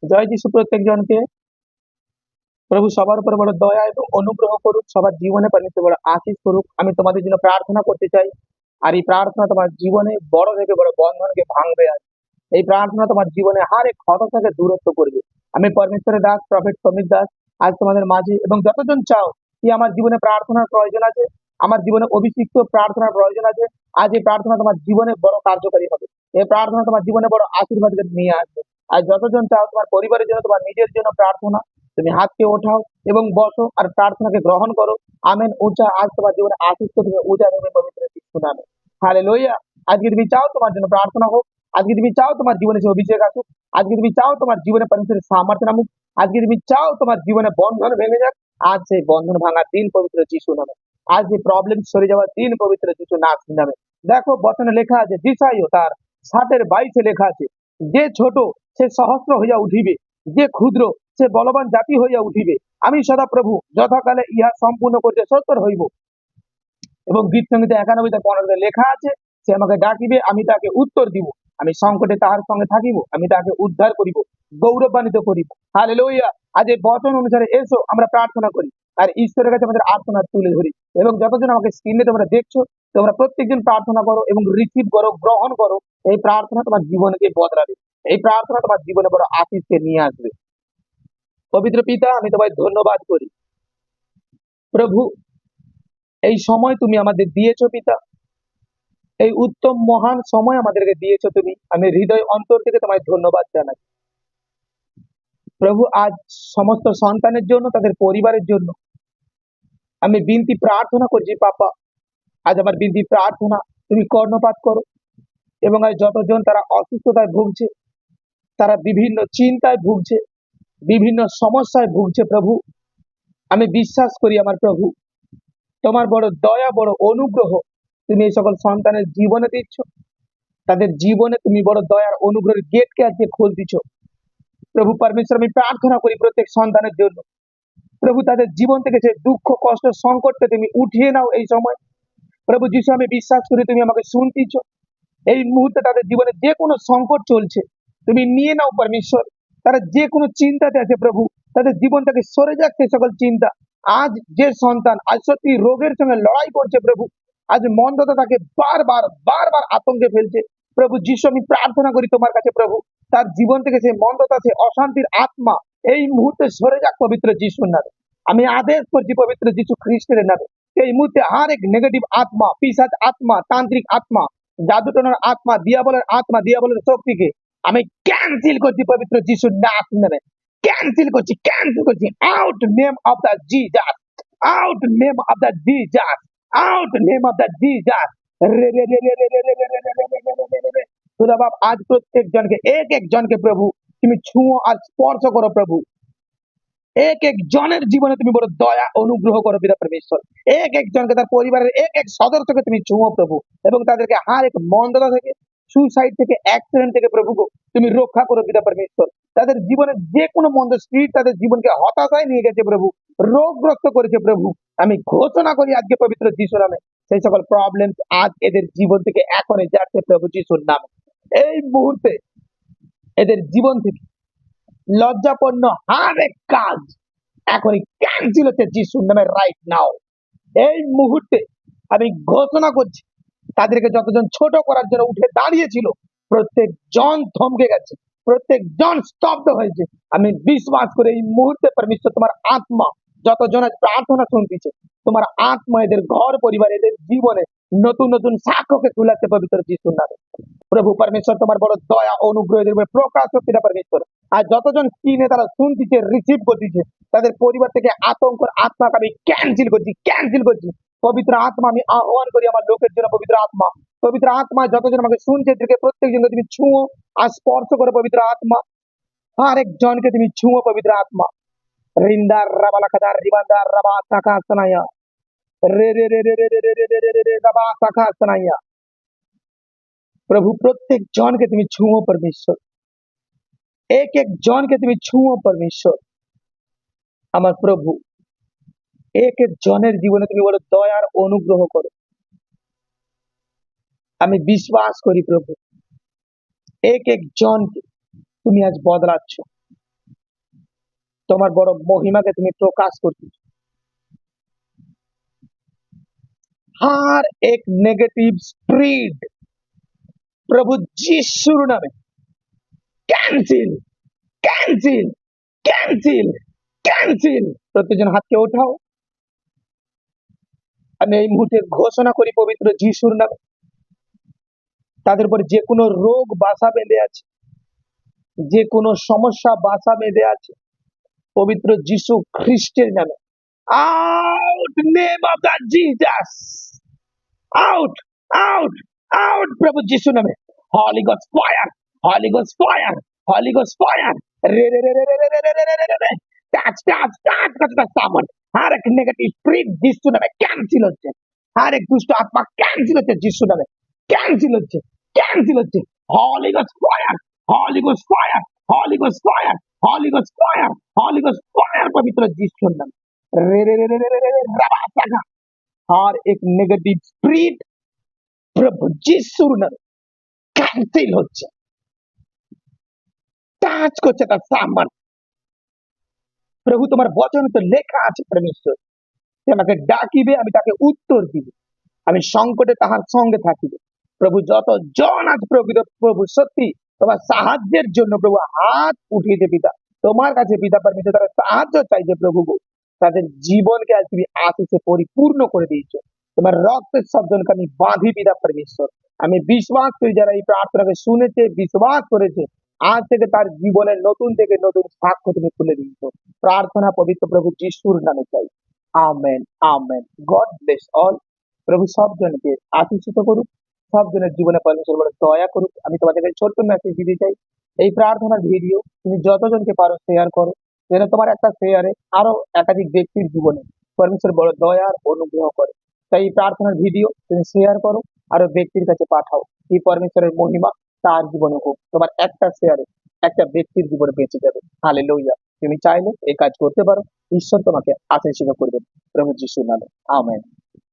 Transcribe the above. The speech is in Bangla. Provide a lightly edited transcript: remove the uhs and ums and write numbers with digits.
জয় যিশু প্রত্যেকজনকে। প্রভু সবার উপর বড় দয়া এবং অনুগ্রহ করুক, সবার জীবনে পারমেশ্বর বড় আশীষ করুক। আমি তোমাদের জন্য প্রার্থনা করতে চাই। আর এই প্রার্থনা তোমার জীবনে বড় থেকে বড় বন্ধনকে ভাঙবে। আজ এই প্রার্থনা তোমার জীবনে হার এক হতাশাকে দূরত্ব করবে। আমি পরমেশ্বরের দাস প্রফেট সমীর দাস আজ তোমাদের মাঝে, এবং যতজন চাও কি আমার জীবনে প্রার্থনার প্রয়োজন আছে, আমার জীবনে অভিষিক্ত প্রার্থনার প্রয়োজন আছে, আজ এই প্রার্থনা তোমার জীবনে বড় কার্যকারী হবে। এই প্রার্থনা তোমার জীবনে বড় আশীর্বাদ নিয়ে আসবে। আর যতজন চাও তোমার পরিবারের জন্য, তোমার নিজের জন্য প্রার্থনা, তুমি হাতকে ওঠাও এবং বসো আর প্রার্থনাকে গ্রহণ করো। আমেন। উঁচা আজ তোমার জীবনে আশিস তুমি উঁচা নেবে পবিত্র যিশু নামে। হালেলুয়া। আজকে তুমি চাও তোমার জন্য প্রার্থনা হোক, আজকে তুমি চাও তোমার জীবনে সে অভিষেক আসুক, আজকে তুমি চাও তোমার জীবনে পরমেশ্বরের সামর্থ্য নামুক, আজকে তুমি চাও তোমার জীবনে বন্ধন ভেঙে যাক। আজ সেই বন্ধন ভাঙার দিন পবিত্র যিশু নামে। আজ যে প্রবলেম সরে যাওয়ার দিন পবিত্র যিশু নামে। দেখো বচনে লেখা আছে, দিশাইও তার 7:22 লেখা আছে, যে ছোট সে সহস্র হইয়া উঠিবে, যে ক্ষুদ্র সে বলবান জাতি হইয়া উঠিবে। আমি সদা প্রভু যথাকালে ইহা সম্পূর্ণ করতে সত্তর হইব। এবং গীত সংগীতে 91:15 লেখা আছে, সে আমাকে ডাকিবে, আমি তাকে উত্তর দিব। আমি সংকটে তাহার সঙ্গে থাকিব, আমি তাকে উদ্ধার করিব, গৌরবান্বিত করিব। হালেলুয়া। আজ এই বচন অনুসারে এসো আমরা প্রার্থনা করি আর ঈশ্বরের কাছে আমাদের আর্তনাদ তুলে ধরি। এবং যতজন আমাকে স্ক্রিনে তোমরা দেখছো, তোমরা প্রত্যেকদিন প্রার্থনা করো এবং রিসিভ করো, গ্রহণ করো। এই প্রার্থনা তোমার জীবনকে বদলাবে। এই প্রার্থনা তোমার জীবনে বড় আশীষকে নিয়ে আসবে। পবিত্র পিতা, আমি তোমায় ধন্যবাদ করি। প্রভু, এই সময় তুমি আমাদের দিয়েছো পিতা, এই উত্তম মহান সময় আমাদেরকে দিয়েছো তুমি। আমি হৃদয় অন্তর থেকে তোমায় ধন্যবাদ জানাই। প্রভু, আজ সমস্ত সন্তানের জন্য, তাদের পরিবারের জন্য আমি বিনতি প্রার্থনা করছি পাপা। আজ আমার বিনতি প্রার্থনা তুমি কর্ণপাত করো। এবং আজ যতজন তারা অসুস্থতায় ভুগছে, তারা বিভিন্ন চিন্তায় ভুগছে, বিভিন্ন সমস্যায় ভুগছে প্রভু, আমি বিশ্বাস করি আমার প্রভু, তোমার বড় দয়া, বড় অনুগ্রহ তুমি এই সকল সন্তানের জীবনে দিচ্ছ। তাদের জীবনে তুমি বড় দয়ার অনুগ্রহের গেটকে আজকে খোল দিচ্ছ। প্রভু পরমেশ্বর, আমি প্রার্থনা করি প্রত্যেক সন্তানের জন্য। প্রভু, তাদের জীবন থেকে যে দুঃখ কষ্ট সংকটকে তুমি উঠিয়ে নাও এই সময়। প্রভু যিশু, আমি বিশ্বাস করি তুমি আমাকে শুনতেছ। এই মুহূর্তে তাদের জীবনে যে কোনো সংকট চলছে, তুমি নিয়ে নাও পরমেশ্বর। তারা যে কোনো চিন্তাতে আছে প্রভু, তাদের জীবন থেকে সরে যাচ্ছে সকল চিন্তা। আজ যে সন্তান আজ সত্যি রোগের সঙ্গে লড়াই করছে প্রভু, আজ মন্দতা তাকে বারবার বারবার আতঙ্কে ফেলছে, প্রভু যিশু আমি প্রার্থনা করি তোমার কাছে প্রভু, তার জীবন থেকে সে মন্দতা, সে অশান্তির আত্মা এই মুহূর্তে সরে যাক পবিত্র যিশুর নামে। আমি আদেশ করছি পবিত্র যিশু খ্রিস্টের নামে, এই মুহূর্তে আর এক নেগেটিভ আত্মা, পিশাচ আত্মা, তান্ত্রিক আত্মা, জাদুটনার আত্মা, দিয়াবলের আত্মা, দিয়াবলের শক্তিকে আমি ক্যান্সেল করছি পবিত্র যিশুর নামে। ক্যান্সেল করছি, ক্যান্সেল করছি। Out name of the Jesus, out name of the Jesus, out name of the Jesus. খুদা বাপ, আজ প্রত্যেক জনকে, এক এক জনকে প্রভু তুমি ছুঁয়ো আর স্পর্শ করো প্রভু। এক এক জনের জীবনে তুমি বড় দয়া অনুগ্রহ করো পিতা পরমেশ্বর। এক এক জনকে, তার পরিবারের এক এক সদস্যকে তুমি ছুঁয়ো প্রভু, এবং তাদেরকে হার এক মন্দতা থেকে, সুইসাইড থেকে, অ্যাক্সিডেন্ট থেকে প্রভু গো তুমি রক্ষা করো পিতা পরমেশ্বর। তাদের জীবনে যে কোনো মন্দ স্পিরিট তাদের জীবনকে হতাশায় নিয়ে গেছে প্রভু, রোগগ্রস্ত করেছে প্রভু, আমি ঘোষণা করি আজকে পবিত্র যিশুর নামে সেই সকল প্রবলেম আজ এদের জীবন থেকে এখনই যাচ্ছে প্রভু যিশুর নামে। এই মুহূর্তে এদের জীবন থেকে লজ্জাপন্ন হার এক কাজ এখনই ক্যান্সেল হচ্ছে যিশুর নামে রাইট নাও। এই মুহূর্তে আমি ঘোষণা করছি, তাদেরকে যতজন ছোট করার জন্য উঠে দাঁড়িয়েছিল, প্রত্যেক জন থমকে গেছে, প্রত্যেক জন স্তব্ধ হয়েছে। আমি বিশ্বাস করে এই মুহূর্তে পরমেশ্বর তোমার আত্মা যতজন আজ প্রার্থনা শুনতেছে, তোমার আত্মা এদের ঘর পরিবার এদের জীবনে নতুন নতুন সাক্ষ্যকে তুলাচ্ছে পবিত্র যিশুর নামে। প্রভু পরমেশ্বর তোমার বড় দয়া অনুগ্রহ এদের উপরে প্রকাশ হোক পিতা পরমেশ্বর। আর যতজন স্ক্রিনে তারা শুনতেছে, রিসিভ করতেছে, তাদের পরিবার থেকে আতঙ্কের আত্মাকে আমি ক্যান্সেল করছি, ক্যান্সেল করছি। পবিত্র আত্মা আমি আহ্বান করি আমার লোকের জন্য, পবিত্র আত্মা, পবিত্র আত্মা যতজন আমাকে শুনছে এদেরকে প্রত্যেক জনকে তুমি ছুঁয়ো আর স্পর্শ করো পবিত্র আত্মা। আর একজনকে তুমি ছুঁয়ো পবিত্র আত্মা। রিন্দার রাবালা খাদার রিবান্দার রাবা শাখা আস্তানাইয়া, রে রে রে রে রে রে রে রে রে রে রে রাবা শাখা আস্তানাইয়া। প্রভু প্রত্যেক জনকে তুমি ছুঁয়ো পরমেশ্বর, এক এক জনকে তুমি ছুঁয়ো পরমেশ্বর আমার প্রভু। এক এক জনের জীবনে তুমি বড় দয়ার অনুগ্রহ করো। আমি বিশ্বাস করি প্রভু, এক এক জনকে তুমি আজ বদলাচ্ছ। তোমার বড় মহিমাকে তুমি প্রকাশ করতেছ। हर एक नेगेटिव स्प्रिट प्रभु যিশুর নামে ক্যান্সেল, ক্যান্সেল, ক্যান্সেল, ক্যান্সেল। প্রত্যেকজন হাতকে ওঠাও। আমি এই মুহূর্তে ঘোষণা করি পবিত্র যিশুর নামে, তাদের উপর যে কোনো রোগ বাসা বেঁধে আছে, যে কোনো সমস্যা বাসা বেঁধে আছে, পবিত্র যিশু খ্রিস্টের নামে out, name of the Jesus, out, out, out প্রভু যিশু নামে। হলি গস ফায়ার, হলি গস ফায়ার, হলি গস ফায়ার। রে রে রে রে রে রে রে রে রে রে রে রে। টাচ টাচ টাচ করতে সামন। हर एक नेगेटिव स्पिरिट যিশু নামে ক্যান্সেল হচ্ছে। हर एक দুষ্ট আত্মা ক্যান্সেল হচ্ছে যিশু নামে, ক্যান্সেল হচ্ছে, ক্যান্সেল হচ্ছে। হলি গস ফায়ার, হলি গস ফায়ার, হলি গস ফায়ার, হলি গস ফায়ার, হলি গস ফায়ার পবিত্র যিশুর নামে। রে রে রে রে রে রে রে রাবা সাগা। हर एक नेगेटिव स्पिरिट প্রভু যিশুর নামে ক্যান্সেল হচ্ছে, টাচ করছে তার সামান। প্রভু তোমার বচনে তো লেখা আছে পরমেশ্বর, সে আমাকে ডাকিবে, আমি তাকে উত্তর দিব, আমি সংকটে তাহার সঙ্গে থাকিবে। প্রভু যতজন আজ প্রকৃত প্রভু সত্যি তোমার সাহায্যের জন্য প্রভু হাত উঠিয়েছে পিতা, তোমার কাছে পিতা পরমেশ্বর তারা সাহায্য চাইছে প্রভু গো, তাদের জীবনকে আজ তুমি আশিসে পরিপূর্ণ করে দিয়েছো। তোমার রক্তের শব্দকে আমি বাঁধি পিতা পরমেশ্বর। আমি বিশ্বাস করি যারা এই প্রার্থনাকে শুনেছে, বিশ্বাস করেছে, আজ থেকে তার জীবনের নতুন থেকে নতুন সাক্ষ্য তুমি খুলে দিয়েছো। প্রার্থনা পবিত্র প্রভু যিশুর নামে চাই, amen, amen. God bless all. প্রভু সব জনকে আশীর্ষিত করুক, সব জনের জীবনে পরমেশ্বর বড় দয়া করুক। আমি তোমাদেরকে ছোট্ট মেসেজ দিতে চাই, এই প্রার্থনার ভিডিও তুমি যতজনকে পারো শেয়ার করো, যেন তোমার একটা শেয়ারে আরো একাধিক ব্যক্তির জীবনে পরমেশ্বর বড় দয়ার অনুগ্রহ করে। তাই এই প্রার্থনার ভিডিও তুমি শেয়ার করো, আরো ব্যক্তির কাছে পাঠাও। এই পরমেশ্বরের মহিমা তার জীবনে হোক, তোমার একটা শেয়ারে একটা ব্যক্তির জীবনে বেঁচে যাবে। হালেলুয়া। তুমি চাইলে এই কাজ করতে পারো, ঈশ্বর তোমাকে আশীর্ষিত করবেন প্রভু যিশুর নামে, আমেন।